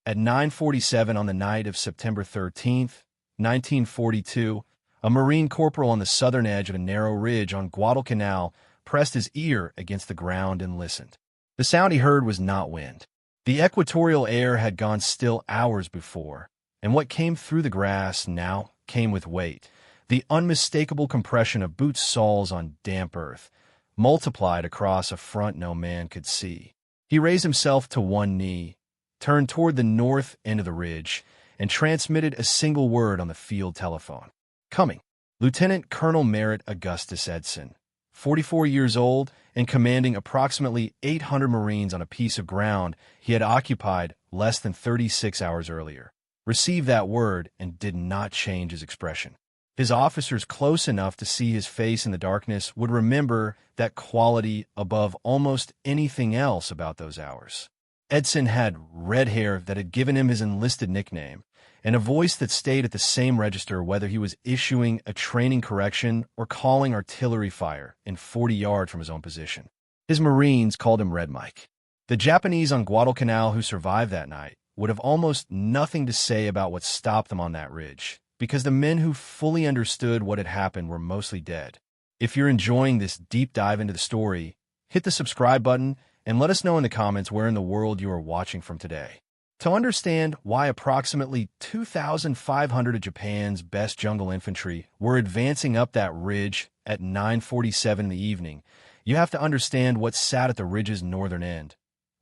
At 9:47 on the night of September 13th, 1942, a Marine corporal on the southern edge of a narrow ridge on Guadalcanal pressed his ear against the ground and listened. The sound he heard was not wind. The equatorial air had gone still hours before, and what came through the grass now came with weight, the unmistakable compression of boot soles on damp earth, multiplied across a front no man could see. He raised himself to one knee, turned toward the north end of the ridge, and transmitted a single word on the field telephone. Coming. Lieutenant Colonel Merritt Augustus Edson, 44 years old and commanding approximately 800 Marines on a piece of ground he had occupied less than 36 hours earlier, received that word and did not change his expression. His officers close enough to see his face in the darkness would remember that quality above almost anything else about those hours. Edson had red hair that had given him his enlisted nickname, and a voice that stayed at the same register whether he was issuing a training correction or calling artillery fire in 40 yards from his own position. His Marines called him Red Mike. The Japanese on Guadalcanal who survived that night would have almost nothing to say about what stopped them on that ridge, because the men who fully understood what had happened were mostly dead. If you're enjoying this deep dive into the story, hit the subscribe button and let us know in the comments where in the world you are watching from today. To understand why approximately 2,500 of Japan's best jungle infantry were advancing up that ridge at 9:47 in the evening, you have to understand what sat at the ridge's northern end,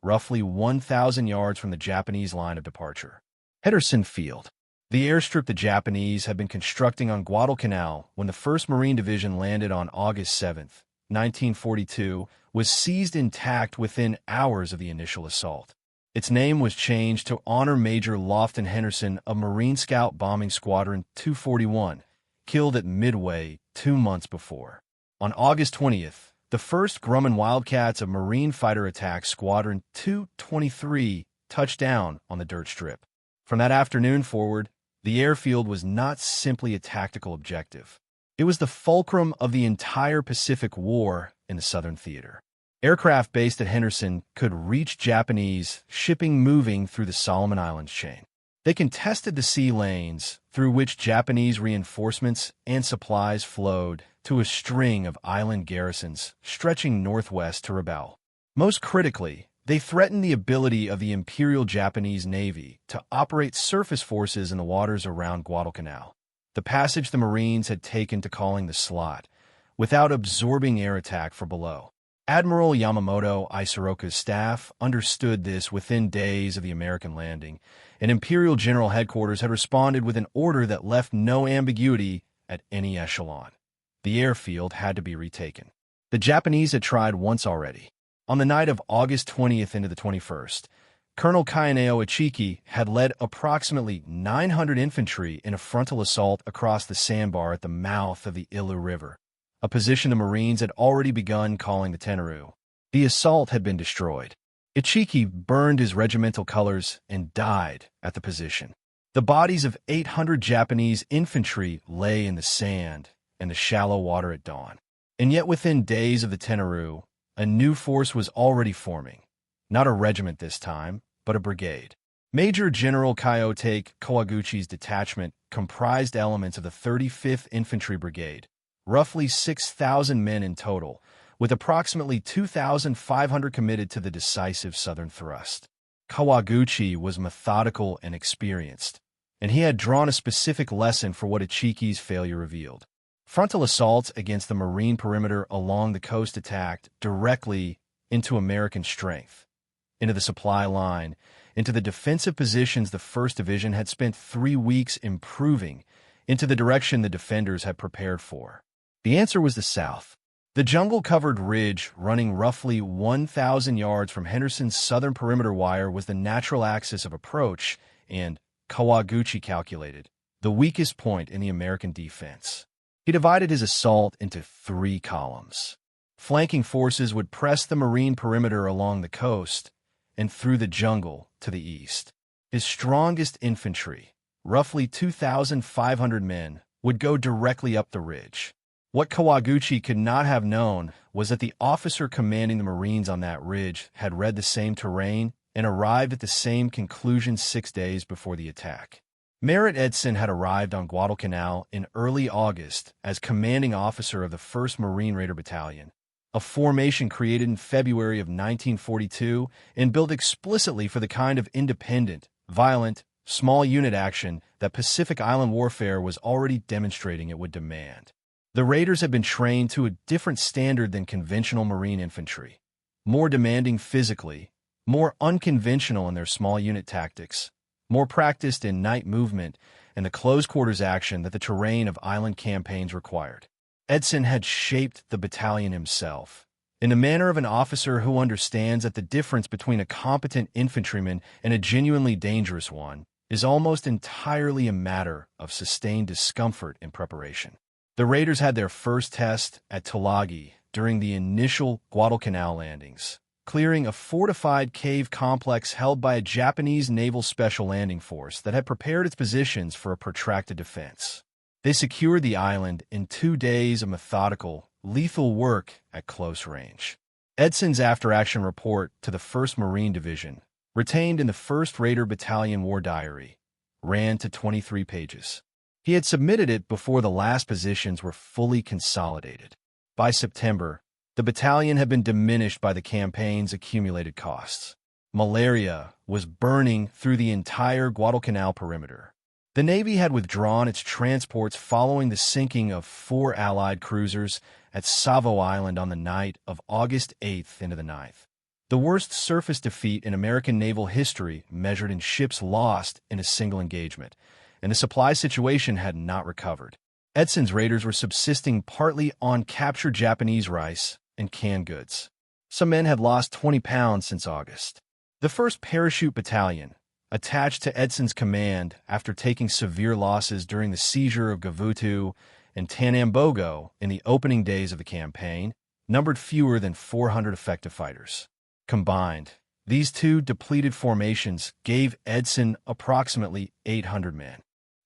roughly 1,000 yards from the Japanese line of departure. Henderson Field. The airstrip the Japanese had been constructing on Guadalcanal when the 1st Marine Division landed on August 7, 1942, was seized intact within hours of the initial assault. Its name was changed to honor Major Lofton Henderson of Marine Scout Bombing Squadron 241, killed at Midway 2 months before. On August 20th, the 1st Grumman Wildcats of Marine Fighter Attack Squadron 223 touched down on the dirt strip. From that afternoon forward, the airfield was not simply a tactical objective. It was the fulcrum of the entire Pacific War in the Southern Theater. Aircraft based at Henderson could reach Japanese shipping moving through the Solomon Islands chain. They contested the sea lanes through which Japanese reinforcements and supplies flowed to a string of island garrisons stretching northwest to Rabaul. Most critically, they threatened the ability of the Imperial Japanese Navy to operate surface forces in the waters around Guadalcanal, the passage the Marines had taken to calling the Slot, without absorbing air attack from below. Admiral Yamamoto Isoroka's staff understood this within days of the American landing, and Imperial General Headquarters had responded with an order that left no ambiguity at any echelon. The airfield had to be retaken. The Japanese had tried once already. On the night of August 20th into the 21st, Colonel Kaineo Ichiki had led approximately 900 infantry in a frontal assault across the sandbar at the mouth of the Ilu River, a position the Marines had already begun calling the Tenaru. The assault had been destroyed. Ichiki burned his regimental colors and died at the position. The bodies of 800 Japanese infantry lay in the sand and the shallow water at dawn. And yet within days of the Tenaru, a new force was already forming. Not a regiment this time, but a brigade. Major General Kyosuke Kawaguchi's detachment comprised elements of the 35th Infantry Brigade, roughly 6,000 men in total, with approximately 2,500 committed to the decisive southern thrust. Kawaguchi was methodical and experienced, and he had drawn a specific lesson for what Ichiki's failure revealed. Frontal assaults against the Marine perimeter along the coast attacked directly into American strength, into the supply line, into the defensive positions the 1st Division had spent 3 weeks improving, into the direction the defenders had prepared for. The answer was the south. The jungle-covered ridge running roughly 1,000 yards from Henderson's southern perimeter wire was the natural axis of approach and, Kawaguchi calculated, the weakest point in the American defense. He divided his assault into 3 columns. Flanking forces would press the Marine perimeter along the coast and through the jungle to the east. His strongest infantry, roughly 2,500 men, would go directly up the ridge. What Kawaguchi could not have known was that the officer commanding the Marines on that ridge had read the same terrain and arrived at the same conclusion 6 days before the attack. Merritt Edson had arrived on Guadalcanal in early August as commanding officer of the 1st Marine Raider Battalion, a formation created in February of 1942 and built explicitly for the kind of independent, violent, small unit action that Pacific Island warfare was already demonstrating it would demand. The Raiders had been trained to a different standard than conventional Marine infantry, more demanding physically, more unconventional in their small unit tactics, more practiced in night movement and the close-quarters action that the terrain of island campaigns required. Edson had shaped the battalion himself, in the manner of an officer who understands that the difference between a competent infantryman and a genuinely dangerous one is almost entirely a matter of sustained discomfort in preparation. The Raiders had their first test at Tulagi during the initial Guadalcanal landings, clearing a fortified cave complex held by a Japanese Naval Special Landing Force that had prepared its positions for a protracted defense. They secured the island in 2 days of methodical, lethal work at close range. Edson's after-action report to the 1st Marine Division, retained in the 1st Raider Battalion War Diary, ran to 23 pages. He had submitted it before the last positions were fully consolidated. By September, the battalion had been diminished by the campaign's accumulated costs. Malaria was burning through the entire Guadalcanal perimeter. The Navy had withdrawn its transports following the sinking of 4 Allied cruisers at Savo Island on the night of August 8th into the 9th. The worst surface defeat in American naval history measured in ships lost in a single engagement, and the supply situation had not recovered. Edson's raiders were subsisting partly on captured Japanese rice and canned goods. Some men had lost 20 pounds since August. The 1st Parachute Battalion, attached to Edson's command after taking severe losses during the seizure of Gavutu and Tanambogo in the opening days of the campaign, numbered fewer than 400 effective fighters. Combined, these two depleted formations gave Edson approximately 800 men.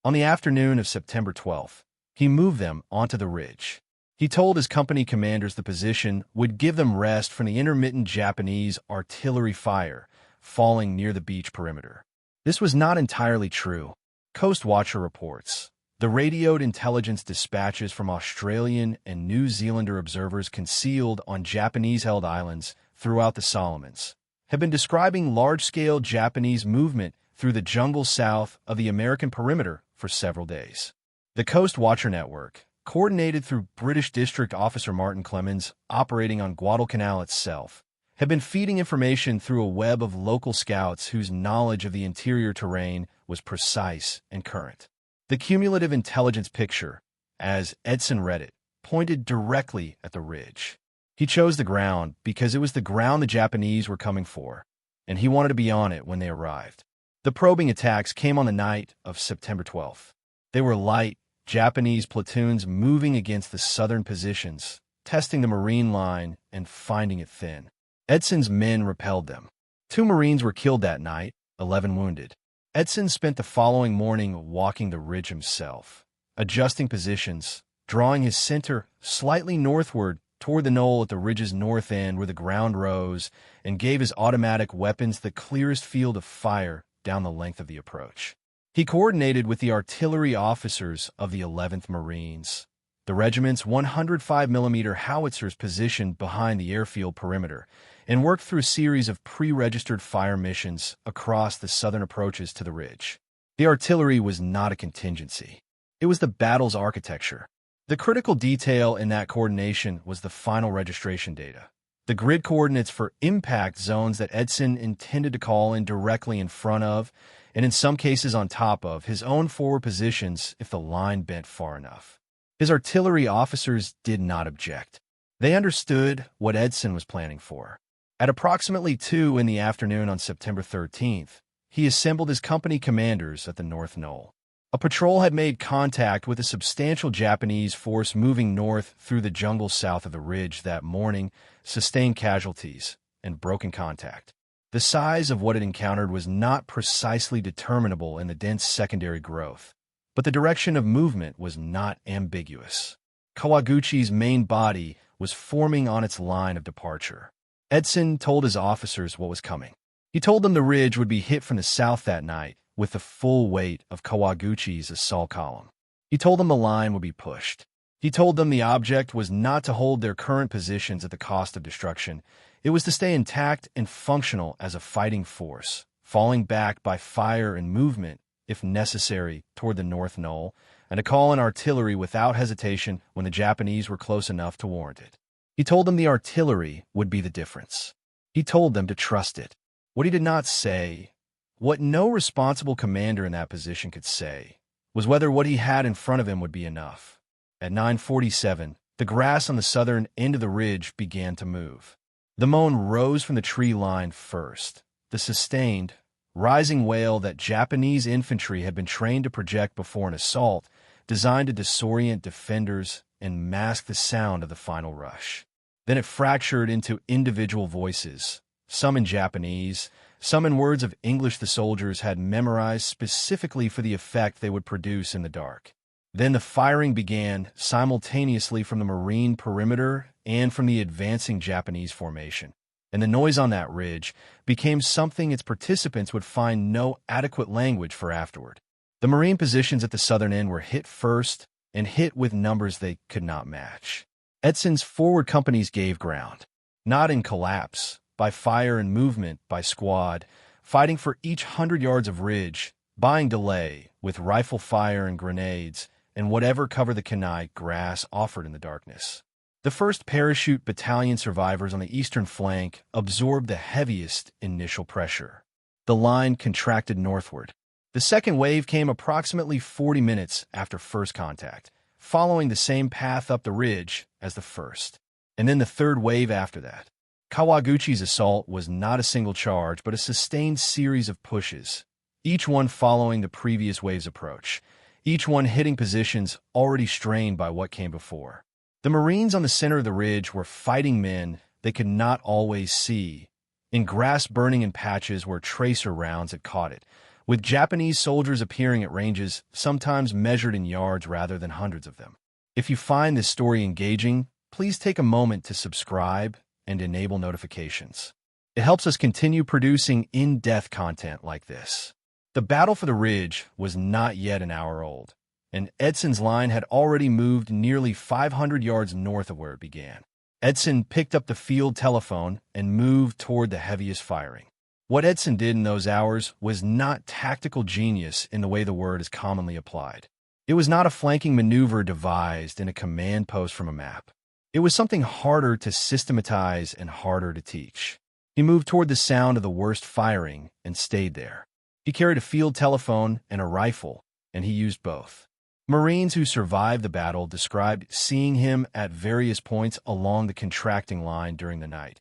On the afternoon of September 12th, he moved them onto the ridge. He told his company commanders the position would give them rest from the intermittent Japanese artillery fire falling near the beach perimeter. This was not entirely true. Coast Watcher reports. The radioed intelligence dispatches from Australian and New Zealander observers concealed on Japanese-held islands throughout the Solomons have been describing large-scale Japanese movement through the jungle south of the American perimeter for several days. The Coast Watcher Network, coordinated through British District Officer Martin Clemens operating on Guadalcanal itself, had been feeding information through a web of local scouts whose knowledge of the interior terrain was precise and current. The cumulative intelligence picture, as Edson read it, pointed directly at the ridge. He chose the ground because it was the ground the Japanese were coming for, and he wanted to be on it when they arrived. The probing attacks came on the night of September 12th. They were light, Japanese platoons moving against the southern positions, testing the Marine line and finding it thin. Edson's men repelled them. 2 Marines were killed that night, 11 wounded. Edson spent the following morning walking the ridge himself, adjusting positions, drawing his center slightly northward toward the knoll at the ridge's north end where the ground rose, and gave his automatic weapons the clearest field of fire down the length of the approach. He coordinated with the artillery officers of the 11th Marines, the regiment's 105mm howitzers positioned behind the airfield perimeter, and worked through a series of pre-registered fire missions across the southern approaches to the ridge. The artillery was not a contingency. It was the battle's architecture. The critical detail in that coordination was the final registration data, the grid coordinates for impact zones that Edson intended to call in directly in front of, and in some cases on top of, his own forward positions if the line bent far enough. His artillery officers did not object. They understood what Edson was planning for. At approximately 2 in the afternoon on September 13th, he assembled his company commanders at the North Knoll. A patrol had made contact with a substantial Japanese force moving north through the jungle south of the ridge that morning, sustained casualties, and broken contact. The size of what it encountered was not precisely determinable in the dense secondary growth, but the direction of movement was not ambiguous. Kawaguchi's main body was forming on its line of departure. Edson told his officers what was coming. He told them the ridge would be hit from the south that night with the full weight of Kawaguchi's assault column. He told them the line would be pushed. He told them the object was not to hold their current positions at the cost of destruction. It was to stay intact and functional as a fighting force, falling back by fire and movement, if necessary, toward the North Knoll, and to call in artillery without hesitation when the Japanese were close enough to warrant it. He told them the artillery would be the difference. He told them to trust it. What he did not say, what no responsible commander in that position could say, was whether what he had in front of him would be enough. At 9:47, the grass on the southern end of the ridge began to move. The moan rose from the tree line first, the sustained, rising wail that Japanese infantry had been trained to project before an assault, designed to disorient defenders and mask the sound of the final rush. Then it fractured into individual voices, some in Japanese, some in words of English the soldiers had memorized specifically for the effect they would produce in the dark. Then the firing began simultaneously from the Marine perimeter and from the advancing Japanese formation, and the noise on that ridge became something its participants would find no adequate language for afterward. The Marine positions at the southern end were hit first, and hit with numbers they could not match. Edson's forward companies gave ground, not in collapse, by fire and movement by squad, fighting for each 100 yards of ridge, buying delay with rifle fire and grenades, and whatever cover the Kenai grass offered in the darkness. The 1st Parachute Battalion survivors on the eastern flank absorbed the heaviest initial pressure. The line contracted northward. The second wave came approximately 40 minutes after first contact, following the same path up the ridge as the first, and then the third wave after that. Kawaguchi's assault was not a single charge, but a sustained series of pushes, each one following the previous wave's approach, each one hitting positions already strained by what came before. The Marines on the center of the ridge were fighting men they could not always see, in grass burning in patches where tracer rounds had caught it, with Japanese soldiers appearing at ranges sometimes measured in yards rather than hundreds of them. If you find this story engaging, please take a moment to subscribe and enable notifications. It helps us continue producing in-depth content like this. The battle for the ridge was not yet an hour old, and Edson's line had already moved nearly 500 yards north of where it began. Edson picked up the field telephone and moved toward the heaviest firing. What Edson did in those hours was not tactical genius in the way the word is commonly applied. It was not a flanking maneuver devised in a command post from a map. It was something harder to systematize and harder to teach. He moved toward the sound of the worst firing and stayed there. He carried a field telephone and a rifle, and he used both. Marines who survived the battle described seeing him at various points along the contracting line during the night,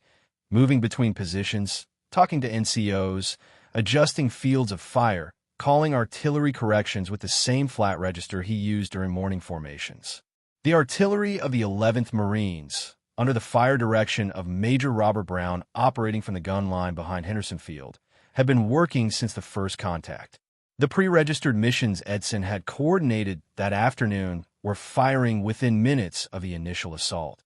moving between positions, talking to NCOs, adjusting fields of fire, calling artillery corrections with the same flat register he used during morning formations. The artillery of the 11th Marines, under the fire direction of Major Robert Brown operating from the gun line behind Henderson Field, had been working since the first contact. The pre-registered missions Edson had coordinated that afternoon were firing within minutes of the initial assault.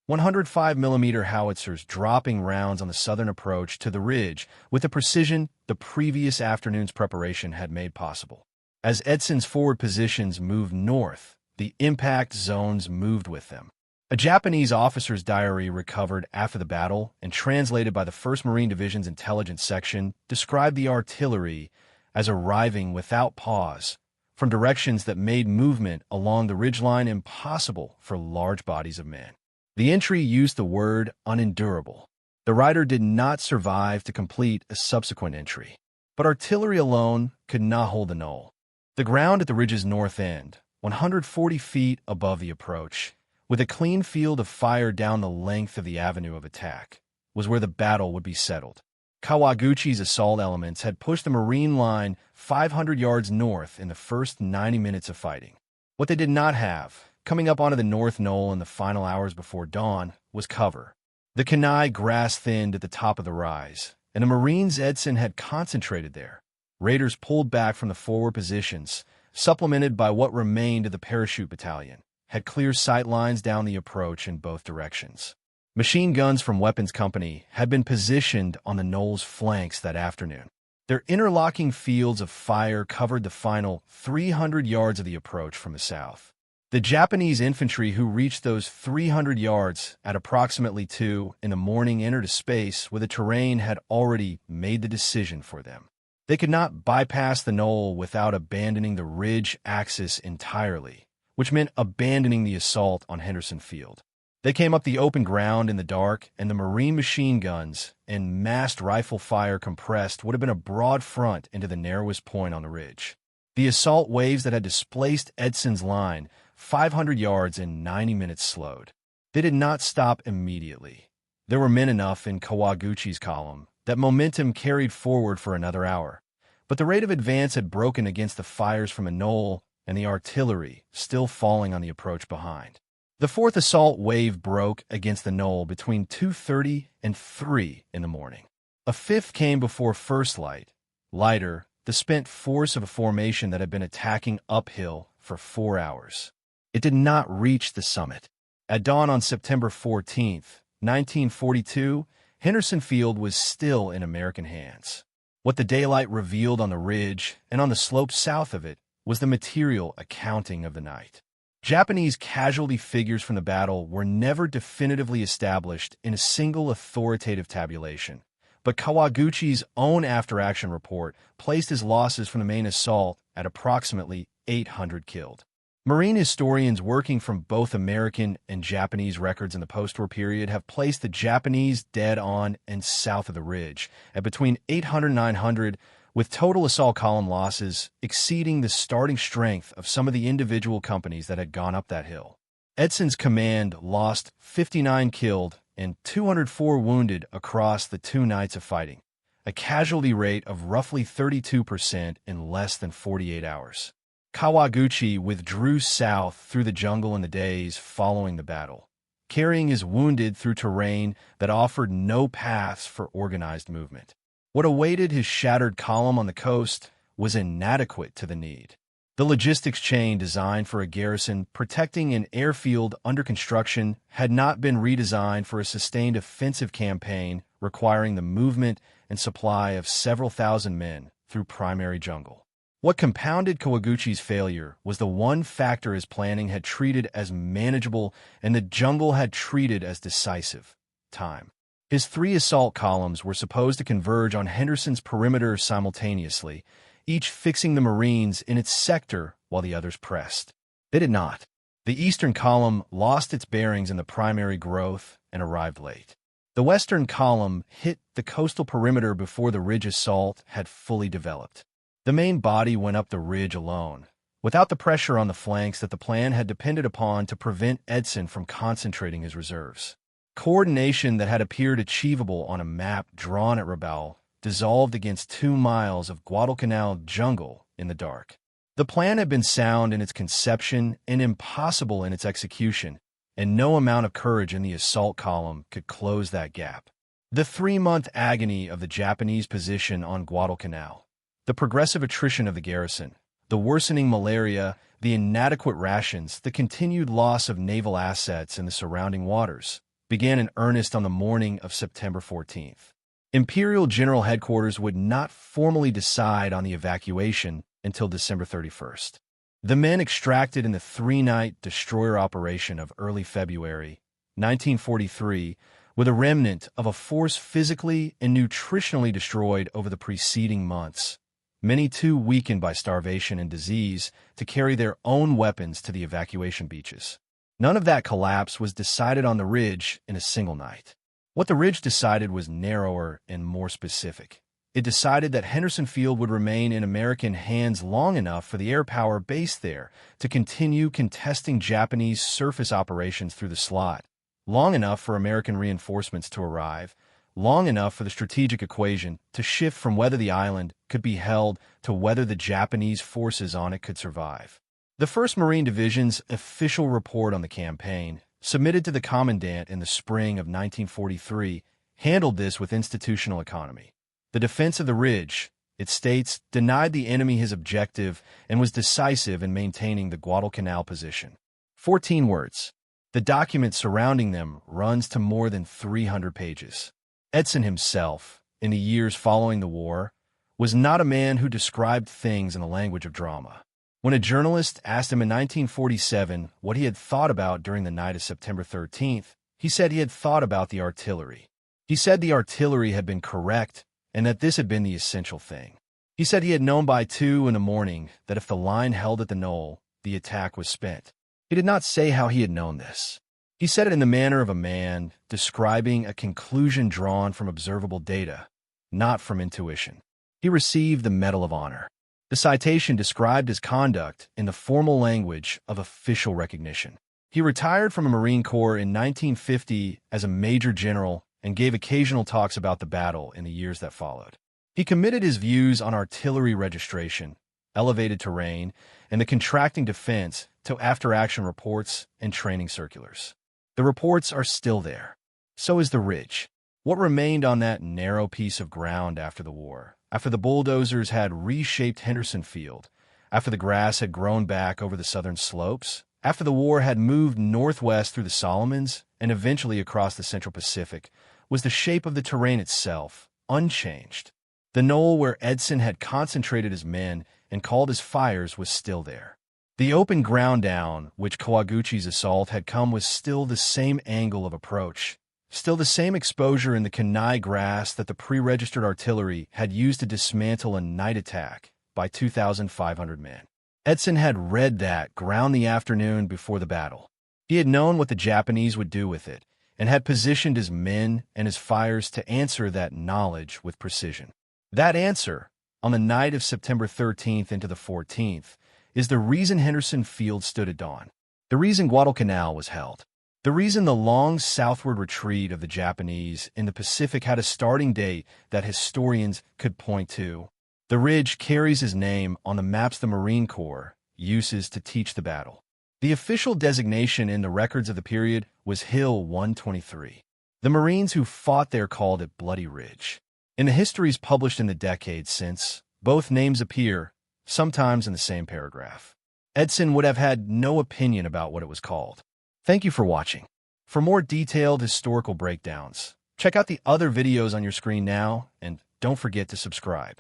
105mm howitzers dropping rounds on the southern approach to the ridge with the precision the previous afternoon's preparation had made possible. As Edson's forward positions moved north, the impact zones moved with them. A Japanese officer's diary recovered after the battle and translated by the 1st Marine Division's intelligence section described the artillery as arriving without pause from directions that made movement along the ridgeline impossible for large bodies of men. The entry used the word unendurable. The writer did not survive to complete a subsequent entry, but artillery alone could not hold the knoll. The ground at the ridge's north end, 140 feet above the approach, with a clean field of fire down the length of the avenue of attack, was where the battle would be settled. Kawaguchi's assault elements had pushed the Marine line 500 yards north in the first 90 minutes of fighting. What they did not have, coming up onto the North Knoll in the final hours before dawn, was cover. The Kenai grass thinned at the top of the rise, and the Marines Edson had concentrated there. Raiders pulled back from the forward positions, supplemented by what remained of the Parachute Battalion, had clear sight lines down the approach in both directions. Machine guns from Weapons Company had been positioned on the knoll's flanks that afternoon. Their interlocking fields of fire covered the final 300 yards of the approach from the south. The Japanese infantry who reached those 300 yards at approximately 2 in the morning entered a space where the terrain had already made the decision for them. They could not bypass the knoll without abandoning the ridge axis entirely, which meant abandoning the assault on Henderson Field. They came up the open ground in the dark, and the Marine machine guns and massed rifle fire compressed would have been a broad front into the narrowest point on the ridge. The assault waves that had displaced Edson's line 500 yards in 90 minutes slowed. They did not stop immediately. There were men enough in Kawaguchi's column that momentum carried forward for another hour, but the rate of advance had broken against the fires from a knoll and the artillery still falling on the approach behind. The fourth assault wave broke against the knoll between 2:30 and 3 in the morning. A fifth came before first light, lighter, the spent force of a formation that had been attacking uphill for 4 hours. It did not reach the summit. At dawn on September 14th, 1942, Henderson Field was still in American hands. What the daylight revealed on the ridge and on the slope south of it was the material accounting of the night. Japanese casualty figures from the battle were never definitively established in a single authoritative tabulation, but Kawaguchi's own after-action report placed his losses from the main assault at approximately 800 killed. Marine historians working from both American and Japanese records in the post-war period have placed the Japanese dead on and south of the ridge at between 800 and 900, with total assault column losses exceeding the starting strength of some of the individual companies that had gone up that hill. Edson's command lost 59 killed and 204 wounded across the 2 nights of fighting, a casualty rate of roughly 32% in less than 48 hours. Kawaguchi withdrew south through the jungle in the days following the battle, carrying his wounded through terrain that offered no paths for organized movement. What awaited his shattered column on the coast was inadequate to the need. The logistics chain designed for a garrison protecting an airfield under construction had not been redesigned for a sustained offensive campaign requiring the movement and supply of several thousand men through primary jungle. What compounded Kawaguchi's failure was the one factor his planning had treated as manageable and the jungle had treated as decisive: time. His 3 assault columns were supposed to converge on Henderson's perimeter simultaneously, each fixing the Marines in its sector while the others pressed. They did not. The eastern column lost its bearings in the primary growth and arrived late. The western column hit the coastal perimeter before the ridge assault had fully developed. The main body went up the ridge alone, without the pressure on the flanks that the plan had depended upon to prevent Edson from concentrating his reserves. Coordination that had appeared achievable on a map drawn at Rabaul dissolved against 2 miles of Guadalcanal jungle in the dark. The plan had been sound in its conception and impossible in its execution, and no amount of courage in the assault column could close that gap. The 3-month agony of the Japanese position on Guadalcanal, the progressive attrition of the garrison, the worsening malaria, the inadequate rations, the continued loss of naval assets in the surrounding waters, began in earnest on the morning of September 14th. Imperial General Headquarters would not formally decide on the evacuation until December 31st. The men extracted in the 3-night destroyer operation of early February 1943 were the remnant of a force physically and nutritionally destroyed over the preceding months, many too weakened by starvation and disease to carry their own weapons to the evacuation beaches. None of that collapse was decided on the ridge in a single night. What the ridge decided was narrower and more specific. It decided that Henderson Field would remain in American hands long enough for the air power based there to continue contesting Japanese surface operations through the slot, long enough for American reinforcements to arrive, long enough for the strategic equation to shift from whether the island could be held to whether the Japanese forces on it could survive. The 1st Marine Division's official report on the campaign, submitted to the Commandant in the spring of 1943, handled this with institutional economy. The defense of the ridge, it states, denied the enemy his objective and was decisive in maintaining the Guadalcanal position. 14 words. The document surrounding them runs to more than 300 pages. Edson himself, in the years following the war, was not a man who described things in the language of drama. When a journalist asked him in 1947 what he had thought about during the night of September 13th, he said he had thought about the artillery. He said the artillery had been correct and that this had been the essential thing. He said he had known by 2 in the morning that if the line held at the knoll, the attack was spent. He did not say how he had known this. He said it in the manner of a man describing a conclusion drawn from observable data, not from intuition. He received the Medal of Honor. The citation described his conduct in the formal language of official recognition. He retired from the Marine Corps in 1950 as a major general and gave occasional talks about the battle in the years that followed. He committed his views on artillery registration, elevated terrain, and the contracting defense to after-action reports and training circulars. The reports are still there. So is the ridge. What remained on that narrow piece of ground after the war, after the bulldozers had reshaped Henderson Field, after the grass had grown back over the southern slopes, after the war had moved northwest through the Solomons and eventually across the Central Pacific, was the shape of the terrain itself, unchanged. The knoll where Edson had concentrated his men and called his fires was still there. The open ground down which Kawaguchi's assault had come was still the same angle of approach, still the same exposure in the Kenai grass that the pre-registered artillery had used to dismantle a night attack by 2,500 men. Edson had read that ground the afternoon before the battle. He had known what the Japanese would do with it, and had positioned his men and his fires to answer that knowledge with precision. That answer, on the night of September 13th into the 14th, is the reason Henderson Field stood at dawn, the reason Guadalcanal was held, the reason the long southward retreat of the Japanese in the Pacific had a starting date that historians could point to. The ridge carries his name on the maps the Marine Corps uses to teach the battle. The official designation in the records of the period was Hill 123. The Marines who fought there called it Bloody Ridge. In the histories published in the decades since, both names appear, sometimes in the same paragraph. Edson would have had no opinion about what it was called. Thank you for watching. For more detailed historical breakdowns, check out the other videos on your screen now, and don't forget to subscribe.